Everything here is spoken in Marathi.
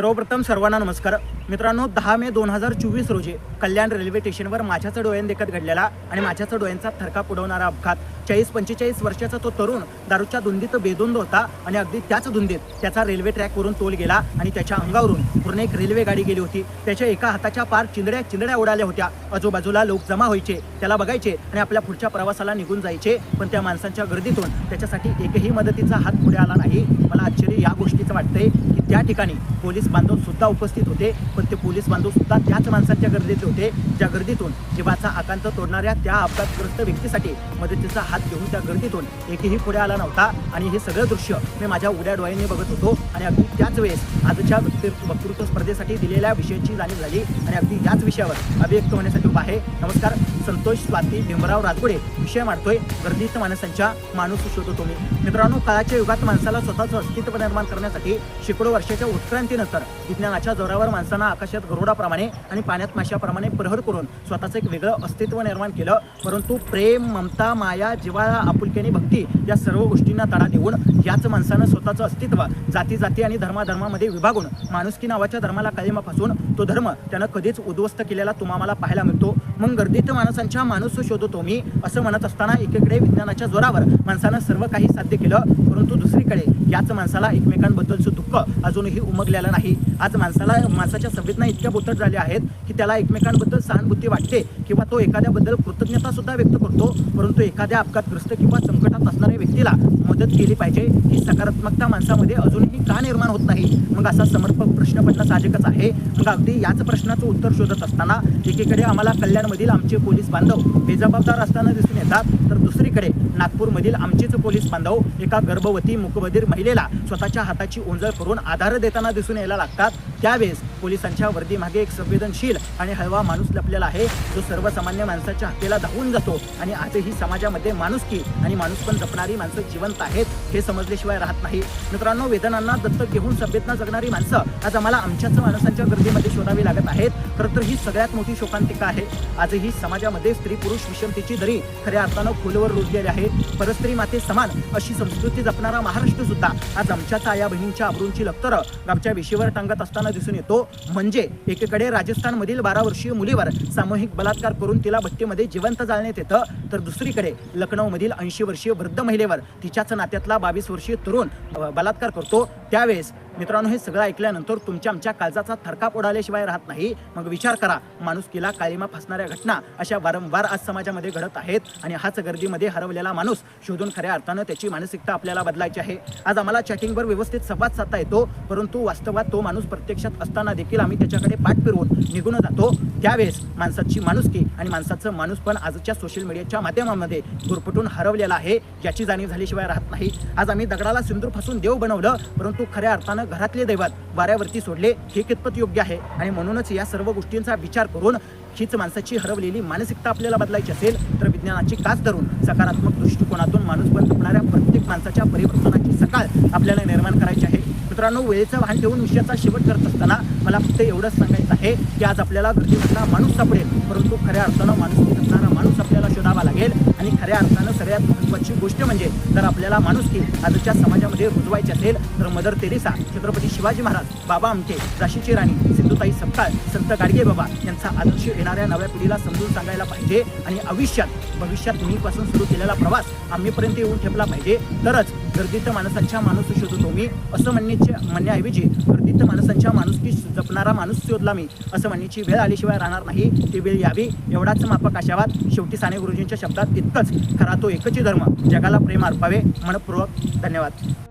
सर्वप्रथम सर्वांना नमस्कार मित्रांनो. 10 मे 2024 रोजी कल्याण रेल्वे स्टेशनवर माझ्याच डोळ्यांदेखत घडलेला आणि माझ्याच डोळ्यांचा थरकाप उडवणारा अपघात. 40-45 वर्षाचा तो तरुण दारूच्या धुंदीत बेधुंद होता आणि अगदी त्याच धुंदीत त्याचा रेल्वे ट्रॅकवरून तोल गेला आणि त्याच्या अंगावरून पूर्ण एक रेल्वे गाडी गेली होती. त्याच्या एका हाताच्या पार चिंदड्या उडाल्या होत्या. आजूबाजूला लोक जमा व्हायचे, त्याला बघायचे आणि आपल्या पुढच्या प्रवासाला निघून जायचे. पण त्या माणसांच्या गर्दीतून त्याच्यासाठी एकही मदतीचा हात पुढे आला नाही. मला आश्चर्य या गोष्टीचं वाटतंय की त्या ठिकाणी पोलीस बांधव सुद्धा उपस्थित होते, पण ते पोलीस बांधव सुद्धा त्याच माणसांच्या गर्दीतले होते ज्या गर्दीतून जीवाचा आकांत तोडणाऱ्या त्या अपघातग्रस्त व्यक्तीसाठी मदतीचा हात घेऊन त्या गर्दीतून एकही पुढे आला नव्हता. आणि हे सगळं दृश्य मी माझ्या उड्या डोळ्यांनी बघत होतो आणि अगदी त्याच वेळेस आजच्या वक्तृत्व स्पर्धेसाठी दिलेल्या विषयाची जाणीव झाली आणि अगदी याच विषयावर अभिव्यक्त होण्यासाठी उभा आहे. नमस्कार, संतोष स्वाती भीमराव राजगुडे. विषय मांडतोय गर्दीत माणसांच्या माणूस शोधतो मी. मित्रांनो, काळाच्या युगात माणसाला स्वतःचं अस्तित्व निर्माण करण्यासाठी शेकडो वर्षाच्या उत्क्रांतीनंतर विज्ञानाच्या जोरावर माणसांना आकाशात गरुडाप्रमाणे आणि पाण्यात माशाप्रमाणे प्रहर करून स्वतःचं एक वेगळं अस्तित्व निर्माण केलं. परंतु प्रेम, ममता, माया, जिव्हाळा, आपुलकी, भक्ती या सर्व गोष्टींना तडा देऊन याच माणसानं स्वतःचं अस्तित्व जाती आणि धर्मामध्ये विभागून माणुसकी नावाच्या धर्माला काळीमा फासून तो धर्म त्यानं कधीच उद्ध्वस्त केलेला तुम्हाला पाहायला मिळतो. मग गर्दीत माणसांच्या माणूस शोधतो मी असं म्हणत असताना एकीकडे विज्ञानाच्या जोरावर माणसानं सर्व काही साध्य केलं, परंतु दुसरीकडे याच माणसाला एकमेकांबद्दलचं दुःख अजूनही उमगलेलं नाही. आज माणसाच्या संवेदना इतक्या बोथट झाल्या आहेत की त्याला एकमेकांबद्दल सहानुभूती वाटते किंवा तो एखाद्याबद्दल कृतज्ञता सुद्धा व्यक्त करतो, परंतु एखाद्या अपघातग्रस्त किंवा संकटात असणाऱ्या व्यक्तीला मदत केली पाहिजे ही सकारात्मकता माणसामध्ये अजूनही का निर्माण होत नाही? मग असा समर्पक प्रश्न पडणं साहजिकच आहे. मग अगदी याच प्रश्नाचं उत्तर शोधत असताना एकीकडे आम्हाला कल्याणमधील आमचे पोलीस बांधव बेजबाबदार असताना दिसून येतात, तर दुसरीकडे नागपूरमधील आमचेच पोलीस बांधव एका गर्भवती मूकबधीर महिलेला स्वतःच्या हाताची ओंजळ करून आधार देताना दिसून यायला लागतात. त्यावेळेस पोलिसांच्या वर्दीमागे एक संवेदनशील आणि हळवा माणूस लपलेला आहे, जो सर्वसामान्य माणसाच्या हत्येला धावून जातो. आणि आजही समाजामध्ये माणुसकी आणि माणूसपण जपणारी माणसं जिवंत आहेत हे समजल्याशिवाय राहत नाही. मित्रांनो, वेदनांना दत्तक घेऊन सभ्यता जगणारी माणसं आज आम्हाला आमच्याच माणसांच्या गर्दीमध्ये शोधावी लागत आहेत. खरं तर ही सगळ्यात मोठी शोकांतिका आहे. आजही समाजामध्ये स्त्री पुरुष विषमतेची दरी खऱ्या अर्थानं खोलवर रुजलेली आहे. परस्त्री माते समान अशी संस्कृती जपणारा महाराष्ट्र सुद्धा आज आमच्याच आया बहिणींच्या अब्रूंची लक्तरं गावच्या विषयावर टांगत असताना दिसून येतो. म्हणजे एकीकडे राजस्थानमधील 12 वर्षीय मुलीवर सामूहिक बलात्कार करून तिला भट्टीमध्ये जिवंत जाळण्यात येतं, तर दुसरीकडे लखनौमधील 80 वर्षीय वृद्ध महिलेवर तिच्याच नात्यातला 22 वर्षीय तरुण बलात्कार करतो. त्यावेळेस मित्रांनो, हे सगळं ऐकल्यानंतर तुमच्या आमच्या काळजाचा थरकाप उडाल्याशिवाय राहत नाही. मग विचार करा, माणुसकीला काळीमा फासणाऱ्या घटना अशा वारंवार आज समाजामध्ये घडत आहेत आणि हाच गर्दीमध्ये हरवलेला माणूस शोधून खऱ्या अर्थानं त्याची मानसिकता आपल्याला बदलायची आहे. आज आम्हाला चॅटिंगवर व्यवस्थित संवाद साधता येतो, परंतु वास्तवात तो माणूस प्रत्यक्षात असताना देखील आम्ही त्याच्याकडे पाठ फिरवून निघून जातो. त्यावेळेस माणसाची माणुसकी आणि माणसाचं माणूसपण आजच्या सोशल मीडियाच्या माध्यमामध्ये गुरफटून हरवलेला आहे याची जाणीव झाल्याशिवाय राहत नाही. आज आम्ही दगडाला सिंदूर फासून देव बनवलं, परंतु खऱ्या अर्थानं घरातले दैवत वाऱ्यावरती सोडले. हे कितपत योग्य आहे? आणि म्हणूनच या सर्व गोष्टींचा विचार करून हीच माणसाची हरवलेली मानसिकता आपल्याला बदलायची असेल तर विज्ञानाची कास धरून सकारात्मक दृष्टिकोनातून माणूसपण जपणाऱ्या प्रत्येक माणसाच्या परिवर्तनाची सकाळ आपल्याला निर्माण करायची आहे. मित्रांनो, वेळेचं भान ठेवून विषयाचा शेवट करत असताना मला फक्त एवढंच सांगायचं आहे की आज आपल्याला गर्दीमधला माणूस सापडेल, परंतु खऱ्या अर्थानं माणुसकी जपणारा माणूस आपल्याला शोधावा लागेल. आणि खऱ्या अर्थानं सगळ्यात महत्त्वाची गोष्ट म्हणजे जर आपल्याला माणुसकी आजच्या समाजामध्ये रुजवायची असेल तर मदर तेरेसा, छत्रपती शिवाजी महाराज, बाबा आमटे, झाशीची राणी सिंधुताई सपकाळ, संत गाडगेबाबा यांचा आदर्श येणाऱ्या नव्या पिढीला समजून सांगायला पाहिजे. आणि भविष्यात मीपासून सुरू केलेला प्रवास आम्हीपर्यंत येऊन ठेपला पाहिजे. तरच गर्दीत माणसांच्या माणूस शोधतो मी असं म्हणण्याऐवजी गर्दीत माणसांच्या माणुसकी जपणारा माणूस शोधला मी असं म्हणण्याची वेळ आल्याशिवाय राहणार नाही. ती वेळ यावी एवढाच माफक आशावाद. शेवटी साने गुरुजींच्या शब्दात इतकंच, खरा तो एकच धर्म, जगाला प्रेम अर्पावे. मनपूर्वक धन्यवाद.